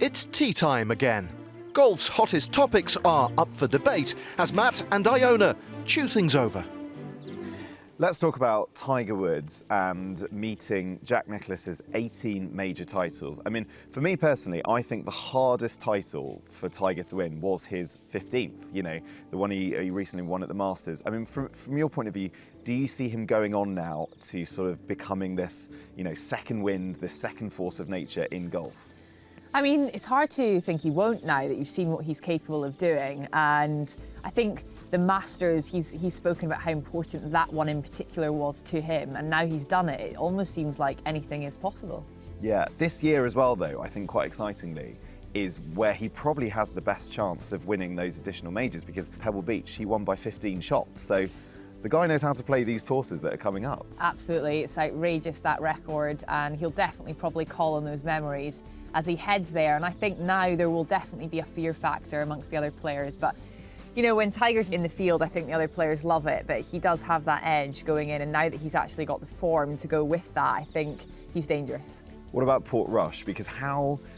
It's tea time again. Golf's hottest topics are up for debate as Matt and Iona chew things over. Let's talk about Tiger Woods and meeting Jack Nicklaus's 18 major titles. I mean, for me personally, I think the hardest title for Tiger to win was his 15th, you know, the one he recently won at the Masters. I mean, from your point of view, do you see him going on now to sort of becoming this, you know, second wind, this second force of nature in golf? I mean, it's hard to think he won't now that you've seen what he's capable of doing. And I think the Masters, he's spoken about how important that one in particular was to him. And now he's done it. It almost seems like anything is possible. Yeah, this year as well, though, I think quite excitingly, is where he probably has the best chance of winning those additional majors, because Pebble Beach, he won by 15 shots. So the guy knows how to play these courses that are coming up. Absolutely. It's outrageous, that record. And he'll definitely probably call on those memories as he heads there. And I think now there will definitely be a fear factor amongst the other players. But, you know, when Tiger's in the field, I think the other players love it, but he does have that edge going in. And now that he's actually got the form to go with that, I think he's dangerous. What about Portrush? Because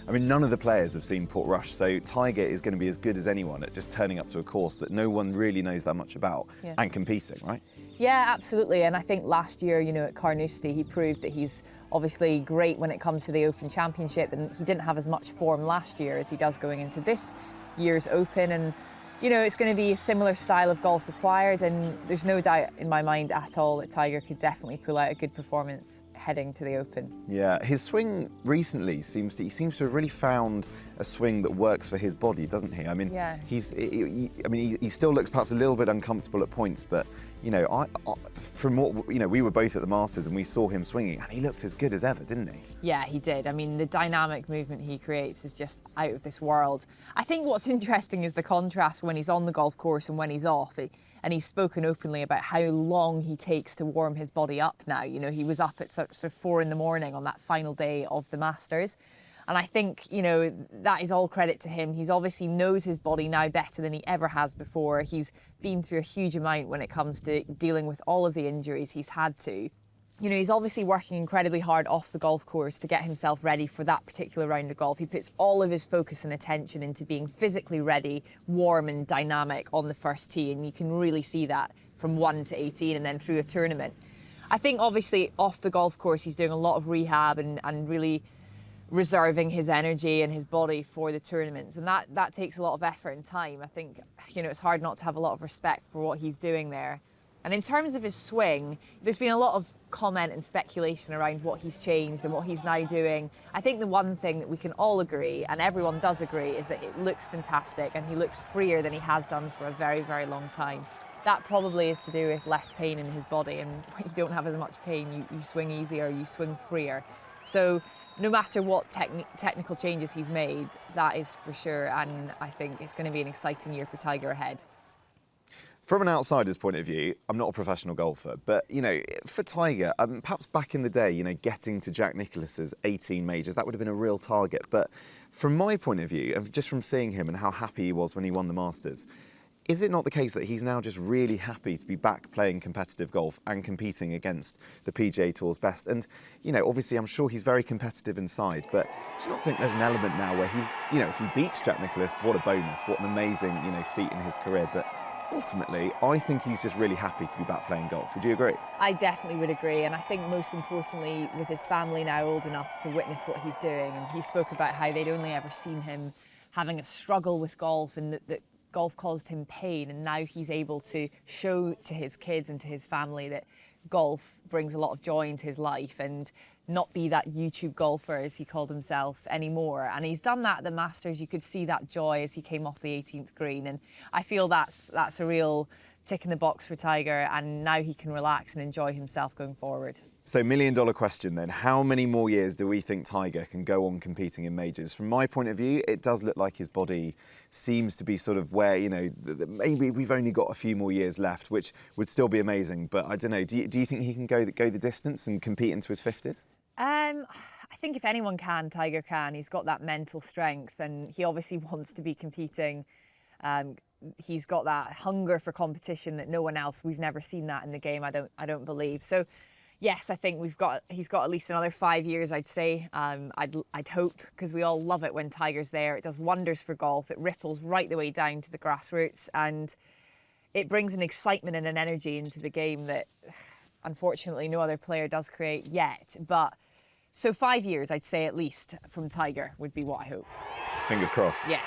none of the players have seen Portrush, so Tiger is going to be as good as anyone at just turning up to a course that no one really knows that much about and competing, right? Yeah, absolutely. And I think last year, you know, at Carnoustie, he proved that he's obviously great when it comes to the Open Championship, and he didn't have as much form last year as he does going into this year's Open. And you know, it's going to be a similar style of golf required, and there's no doubt in my mind at all that Tiger could definitely pull out a good performance heading to the Open. Yeah, his swing recently seems to have really found a swing that works for his body, doesn't he? I mean, yeah. he still looks perhaps a little bit uncomfortable at points, but you know, from what we were both at the Masters and we saw him swinging, and he looked as good as ever, didn't he? Yeah, he did. I mean, the dynamic movement he creates is just out of this world. I think what's interesting is the contrast when he's on the golf course and when he's off. And he's spoken openly about how long he takes to warm his body up now. You know, he was up at sort of 4 in the morning on that final day of the Masters. And I think, you know, that is all credit to him. He's obviously knows his body now better than he ever has before. He's been through a huge amount when it comes to dealing with all of the injuries he's had to. You know, he's obviously working incredibly hard off the golf course to get himself ready for that particular round of golf. He puts all of his focus and attention into being physically ready, warm and dynamic on the first tee. And you can really see that from 1 to 18 and then through a tournament. I think obviously off the golf course, he's doing a lot of rehab and really reserving his energy and his body for the tournaments, and that takes a lot of effort and time. I think, you know, it's hard not to have a lot of respect for what he's doing there. And in terms of his swing, there's been a lot of comment and speculation around what he's changed and what he's now doing. I think the one thing that we can all agree, and everyone does agree, is that it looks fantastic and he looks freer than he has done for a very, very long time. That probably is to do with less pain in his body, and when you don't have as much pain, you swing easier, you swing freer. So no matter what technical changes he's made, that is for sure, and I think it's going to be an exciting year for Tiger ahead. From an outsider's point of view, I'm not a professional golfer, but, you know, for Tiger, perhaps back in the day, you know, getting to Jack Nicklaus's 18 majors, that would have been a real target. But from my point of view, and just from seeing him and how happy he was when he won the Masters, is it not the case that he's now just really happy to be back playing competitive golf and competing against the PGA Tour's best? And, you know, obviously I'm sure he's very competitive inside, but do you not think there's an element now where he's, you know, if he beats Jack Nicklaus, what a bonus, what an amazing, you know, feat in his career. But ultimately, I think he's just really happy to be back playing golf. Would you agree? I definitely would agree, and I think most importantly with his family now old enough to witness what he's doing, and he spoke about how they'd only ever seen him having a struggle with golf and that golf caused him pain, and now he's able to show to his kids and to his family that golf brings a lot of joy into his life and not be that YouTube golfer, as he called himself, anymore. And he's done that at the Masters. You could see that joy as he came off the 18th green, and I feel that's a real tick in the box for Tiger, and now he can relax and enjoy himself going forward. So $1 million question then, how many more years do we think Tiger can go on competing in majors? From my point of view, it does look like his body seems to be sort of where, you know, maybe we've only got a few more years left, which would still be amazing. But I don't know, do you think he can go the distance and compete into his 50s? I think if anyone can, Tiger can. He's got that mental strength, and he obviously wants to be competing. He's got that hunger for competition that no one else, we've never seen that in the game, I don't believe. So, Yes, I think he's got at least another 5 years, I'd say. I'd hope, because we all love it when Tiger's there. It does wonders for golf. It ripples right the way down to the grassroots, and it brings an excitement and an energy into the game that, unfortunately, no other player does create yet. But so 5 years, I'd say, at least, from Tiger would be what I hope. Fingers crossed. Yes.